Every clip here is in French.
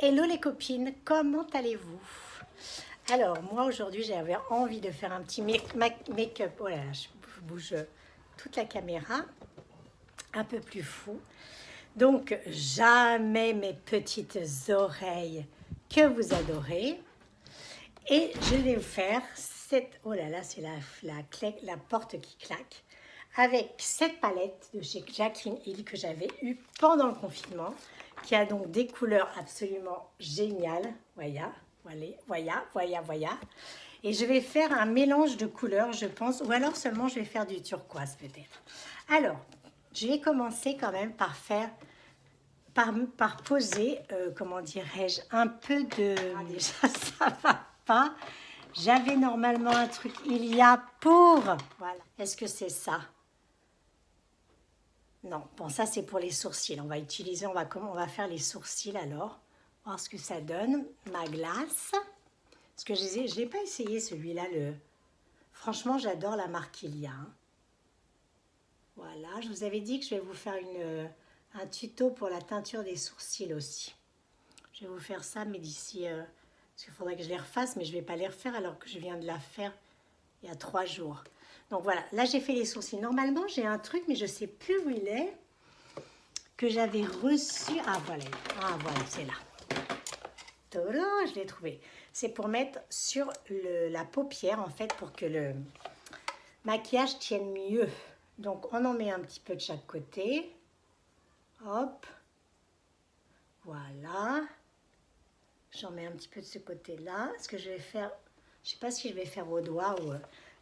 Hello les copines, comment allez-vous? Alors moi aujourd'hui j'avais envie de faire un petit make-up, oh là là, je bouge toute la caméra, un peu plus fou. Donc jamais mes petites oreilles que vous adorez. Et je vais vous faire cette, oh là là c'est la porte qui claque, avec cette palette de chez Jaclyn Hill que j'avais eue pendant le confinement, qui a donc des couleurs absolument géniales. Voilà, voilà. Et je vais faire un mélange de couleurs, je pense, ou alors seulement je vais faire du turquoise peut-être. Alors, je vais commencer quand même par faire, par poser, comment dirais-je, un peu de... Ah, déjà, ça va pas. J'avais normalement un truc, il y a pour... Voilà. Est-ce que c'est ça? Non, bon, ça c'est pour les sourcils. On va utiliser, on va faire les sourcils alors. Voir ce que ça donne. Ma glace. Parce que je l'ai pas essayé celui-là. Franchement, j'adore la marque Ilia. Voilà, je vous avais dit que je vais vous faire un tuto pour la teinture des sourcils aussi. Je vais vous faire ça, mais d'ici... parce qu'il faudrait que je les refasse, mais je ne vais pas les refaire alors que je viens de la faire il y a 3 jours. Donc voilà, là j'ai fait les sourcils. Normalement, j'ai un truc, mais je ne sais plus où il est, que j'avais reçu. Ah voilà, c'est là. Tada, je l'ai trouvé. C'est pour mettre sur la paupière, en fait, pour que le maquillage tienne mieux. Donc on en met un petit peu de chaque côté. Hop. Voilà. J'en mets un petit peu de ce côté-là. Ce que je vais faire, je ne sais pas si je vais faire au doigt ou...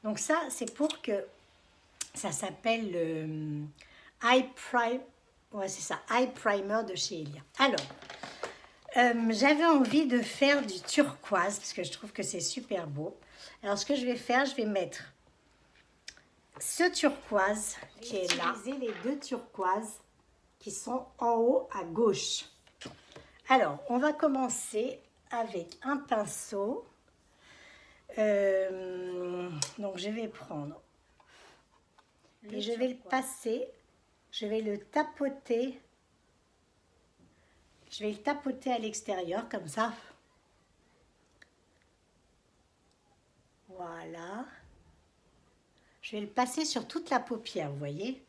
Donc ça, c'est pour que... Ça s'appelle le Eye Primer. Ouais, c'est ça, Eye Primer de chez Ilia. Alors, j'avais envie de faire du turquoise parce que je trouve que c'est super beau. Alors, ce que je vais faire, je vais mettre ce turquoise qui est là. Je vais utiliser les 2 turquoises qui sont en haut à gauche. Alors, on va commencer avec un pinceau. Donc, je vais prendre et je vais le passer, je vais le tapoter. Je vais le tapoter à l'extérieur comme ça. Voilà. Je vais le passer sur toute la paupière, vous voyez.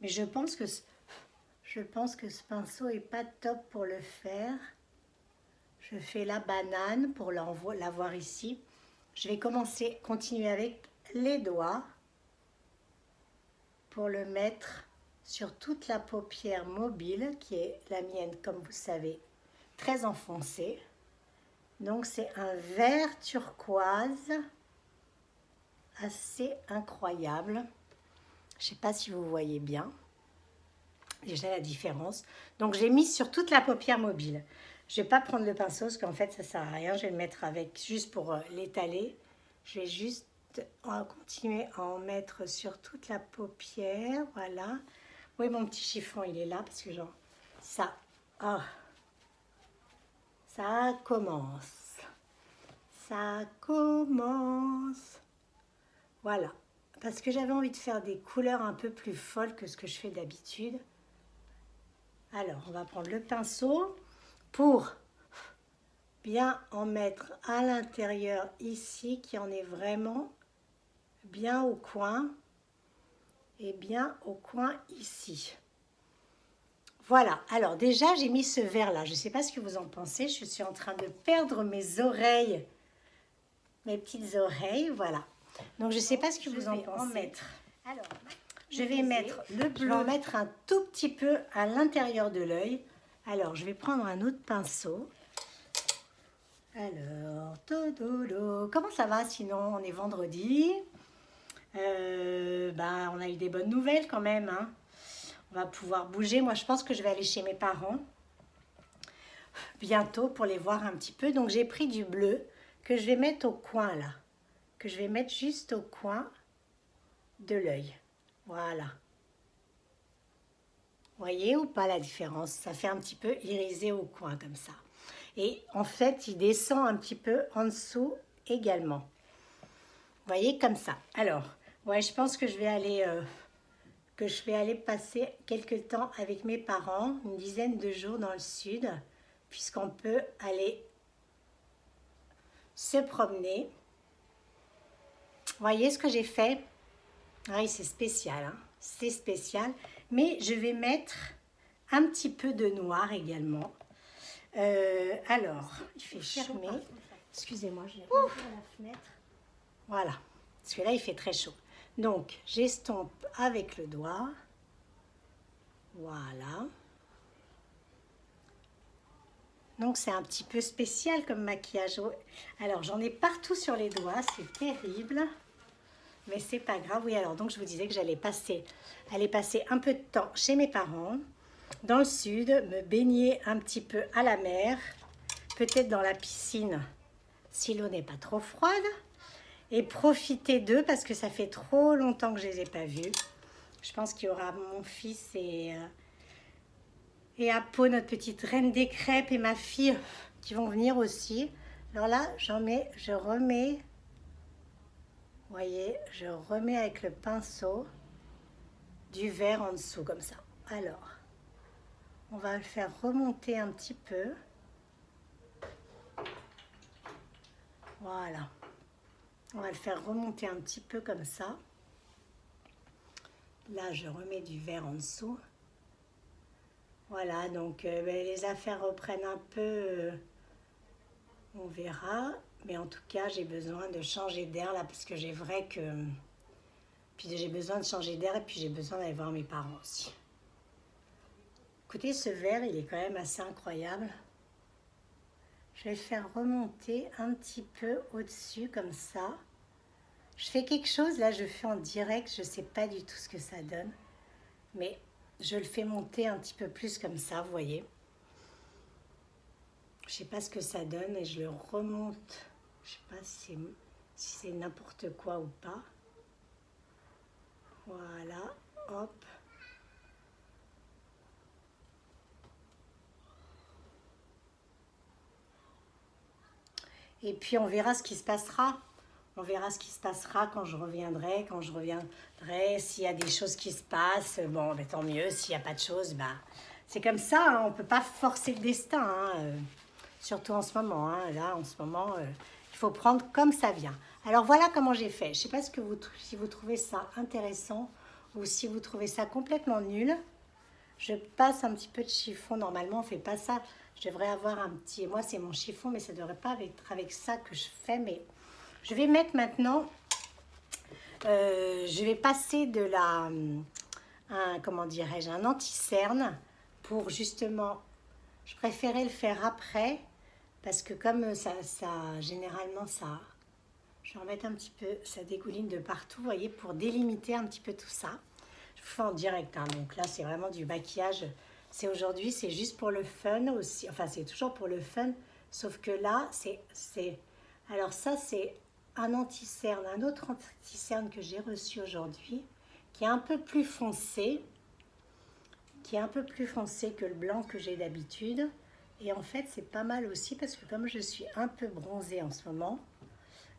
Mais je pense que ce pinceau est pas top pour le faire. Je fais la banane pour l'avoir ici. Je vais continuer avec les doigts pour le mettre sur toute la paupière mobile, qui est la mienne, comme vous savez, très enfoncée. Donc c'est un vert turquoise assez incroyable. Je ne sais pas si vous voyez bien déjà la différence. Donc j'ai mis sur toute la paupière mobile. Je ne vais pas prendre le pinceau parce qu'en fait ça ne sert à rien. Je vais le mettre avec juste pour l'étaler. Je vais juste continuer à en mettre sur toute la paupière. Voilà. Oui, mon petit chiffon il est là parce que genre ça. Oh, ça commence. Ça commence. Voilà. Parce que j'avais envie de faire des couleurs un peu plus folles que ce que je fais d'habitude. Alors, on va prendre le pinceau pour bien en mettre à l'intérieur ici, qui en est vraiment bien au coin. Et bien au coin ici. Voilà. Alors déjà, j'ai mis ce vert là. Je ne sais pas ce que vous en pensez. Je suis en train de perdre mes oreilles. Mes petites oreilles, voilà. Donc, je ne sais pas ce que vous en pensez. Alors, je vais mettre le bleu. Je vais en mettre un tout petit peu à l'intérieur de l'œil. Alors, je vais prendre un autre pinceau. Alors, comment ça va sinon? On est vendredi. On a eu des bonnes nouvelles quand même. Hein. On va pouvoir bouger. Moi, je pense que je vais aller chez mes parents bientôt pour les voir un petit peu. Donc, j'ai pris du bleu que je vais mettre au coin là. Que je vais mettre juste au coin de l'œil. Voilà. Voyez ou pas la différence? Ça fait un petit peu irisé au coin comme ça. Et en fait, il descend un petit peu en dessous également. Voyez comme ça. Alors, ouais, je pense que je vais aller passer quelques temps avec mes parents, une dizaine de jours dans le sud. puisqu'on peut aller se promener. Vous voyez ce que j'ai fait? Oui, c'est spécial, hein? C'est spécial. Mais je vais mettre un petit peu de noir également. Alors, il fait fermer. Excusez-moi, je vais ouvrir la fenêtre. Voilà, parce que là, il fait très chaud. Donc, j'estompe avec le doigt. Voilà. Donc, c'est un petit peu spécial comme maquillage. Alors, j'en ai partout sur les doigts. C'est terrible. Mais c'est pas grave. Oui, alors, donc, je vous disais que j'allais aller passer un peu de temps chez mes parents, dans le sud, me baigner un petit peu à la mer, peut-être dans la piscine, si l'eau n'est pas trop froide, et profiter d'eux parce que ça fait trop longtemps que je les ai pas vus. Je pense qu'il y aura mon fils et Apo, notre petite reine des crêpes, et ma fille qui vont venir aussi. Alors là, je remets, vous voyez, je remets avec le pinceau du vert en dessous comme ça. Alors, on va le faire remonter un petit peu. Voilà. On va le faire remonter un petit peu comme ça. Là, je remets du vert en dessous. Voilà, donc les affaires reprennent un peu. On verra. Mais en tout cas, j'ai besoin de changer d'air là parce que j'ai vrai que... Puis j'ai besoin de changer d'air et puis j'ai besoin d'aller voir mes parents aussi. Écoutez, ce vert, il est quand même assez incroyable. Je vais le faire remonter un petit peu au-dessus comme ça. Je fais quelque chose, là je fais en direct, je ne sais pas du tout ce que ça donne. Mais je le fais monter un petit peu plus comme ça, vous voyez. Je ne sais pas ce que ça donne et je le remonte. Je ne sais pas si c'est n'importe quoi ou pas. Voilà, hop. Et puis on verra ce qui se passera. On verra ce qui se passera quand je reviendrai, s'il y a des choses qui se passent, bon, ben, tant mieux. S'il n'y a pas de choses, ben, c'est comme ça, hein, on ne peut pas forcer le destin, hein, surtout en ce moment. Hein, là, en ce moment, il faut prendre comme ça vient. Alors voilà comment j'ai fait. Je ne sais pas si vous trouvez ça intéressant ou si vous trouvez ça complètement nul. Je passe un petit peu de chiffon. Normalement, on ne fait pas ça. Je devrais avoir un petit... Moi, c'est mon chiffon, mais ça ne devrait pas être avec ça que je fais. Mais je vais mettre maintenant... je vais passer de comment dirais-je, un anti-cerne pour justement... Je préférais le faire après parce que comme ça généralement, ça... Je vais en mettre un petit peu, ça dégouline de partout, vous voyez, pour délimiter un petit peu tout ça. Je vous fais en direct, hein, donc là, c'est vraiment du maquillage. C'est aujourd'hui, c'est juste pour le fun aussi. Enfin, c'est toujours pour le fun, sauf que là, c'est... Alors ça, c'est un anti-cerne, un autre anti-cerne que j'ai reçu aujourd'hui, qui est un peu plus foncé, que le blanc que j'ai d'habitude. Et en fait, c'est pas mal aussi, parce que comme je suis un peu bronzée en ce moment,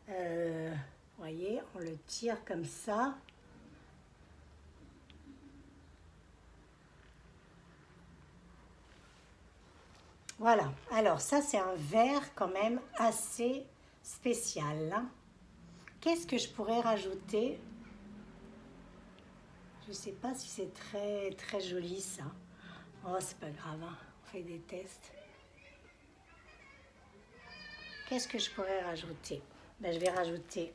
vous voyez, on le tire comme ça. Voilà, alors ça c'est un vert quand même assez spécial. Qu'est-ce que je pourrais rajouter? Je ne sais pas si c'est très très joli ça. Oh, c'est pas grave, hein. On fait des tests. Qu'est-ce que je pourrais rajouter? Ben, je vais rajouter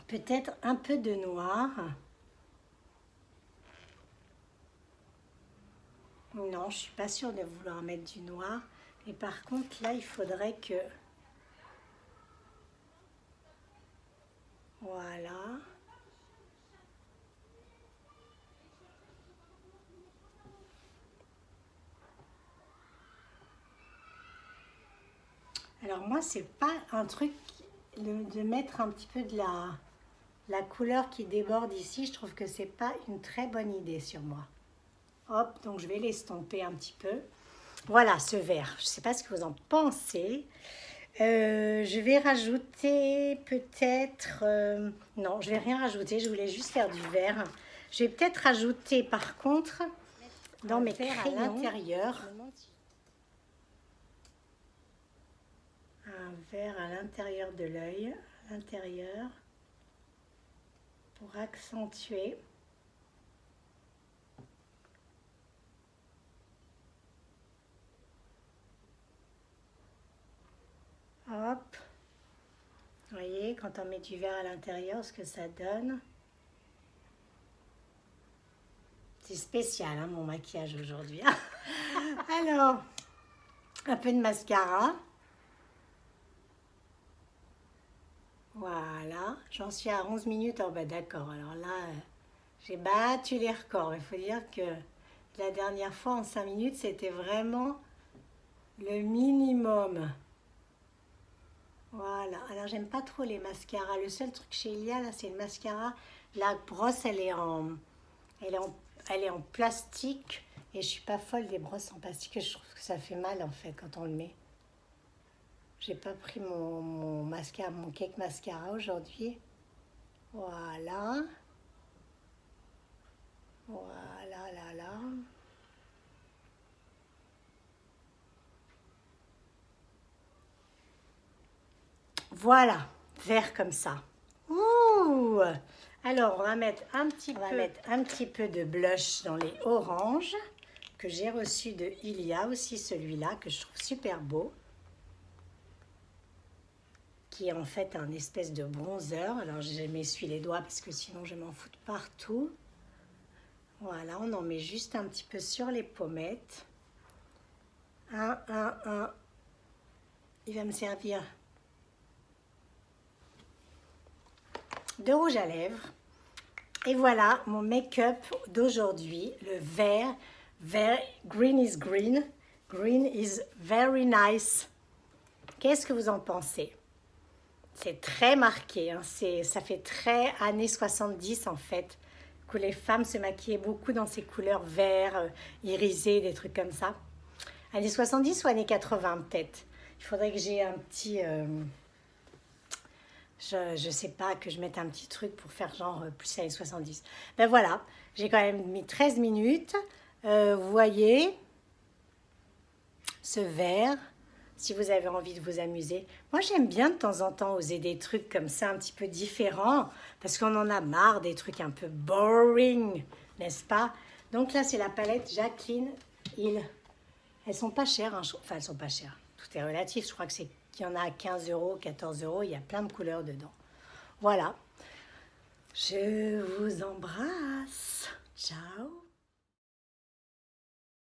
peut-être un peu de noir. Non, je ne suis pas sûre de vouloir mettre du noir. Et par contre, là, il faudrait que... Voilà. Alors moi, c'est pas un truc de mettre un petit peu de la couleur qui déborde ici. Je trouve que c'est pas une très bonne idée sur moi. Hop, donc je vais l'estomper un petit peu. Voilà, ce vert. Je ne sais pas ce que vous en pensez. Je vais rajouter peut-être... non, je vais rien rajouter. Je voulais juste faire du vert. Je vais peut-être rajouter par contre dans mes crayons à l'intérieur. vert à l'intérieur de l'œil, à l'intérieur, pour accentuer. Hop. Vous voyez, quand on met du vert à l'intérieur, ce que ça donne. C'est spécial, hein, mon maquillage aujourd'hui. Alors, un peu de mascara. Voilà, j'en suis à 11 minutes. Oh bah d'accord, alors là, j'ai battu les records. Il faut dire que la dernière fois, en 5 minutes, c'était vraiment le minimum. Voilà, alors j'aime pas trop les mascaras. Le seul truc chez Ilia, là, c'est le mascara. La brosse, elle est en, elle est en plastique. Et je suis pas folle des brosses en plastique. Je trouve que ça fait mal, en fait, quand on le met. J'ai pas pris mon mascara, mon cake mascara aujourd'hui. Voilà. Voilà, là, là. Voilà, vert comme ça. Ouh! Alors, on va mettre un petit peu de blush dans les oranges que j'ai reçu de Ilia, aussi celui-là que je trouve super beau, qui est en fait un espèce de bronzer. Alors, je m'essuie les doigts parce que sinon je m'en fous de partout. Voilà, on en met juste un petit peu sur les pommettes. Un. Il va me servir de rouge à lèvres. Et voilà mon make-up d'aujourd'hui, le vert, green is green, green is very nice. Qu'est-ce que vous en pensez? C'est très marqué, hein? Ça fait très années 70 en fait, que les femmes se maquillaient beaucoup dans ces couleurs vert, irisé, des trucs comme ça. Années 70 ou années 80 peut-être. Il faudrait que j'ai un petit... je sais pas, que je mette un petit truc pour faire genre plus années 70. Ben voilà, j'ai quand même mis 13 minutes. Vous voyez ce vert, si vous avez envie de vous amuser. Moi, j'aime bien de temps en temps oser des trucs comme ça, un petit peu différents, parce qu'on en a marre des trucs un peu boring, n'est-ce pas? Donc là, c'est la palette Jacqueline Hill. Elles sont pas chères, hein, enfin, elles sont pas chères. Tout est relatif, je crois que c'est qu'il y en a à 15 €, 14 €, il y a plein de couleurs dedans. Voilà, je vous embrasse. Ciao.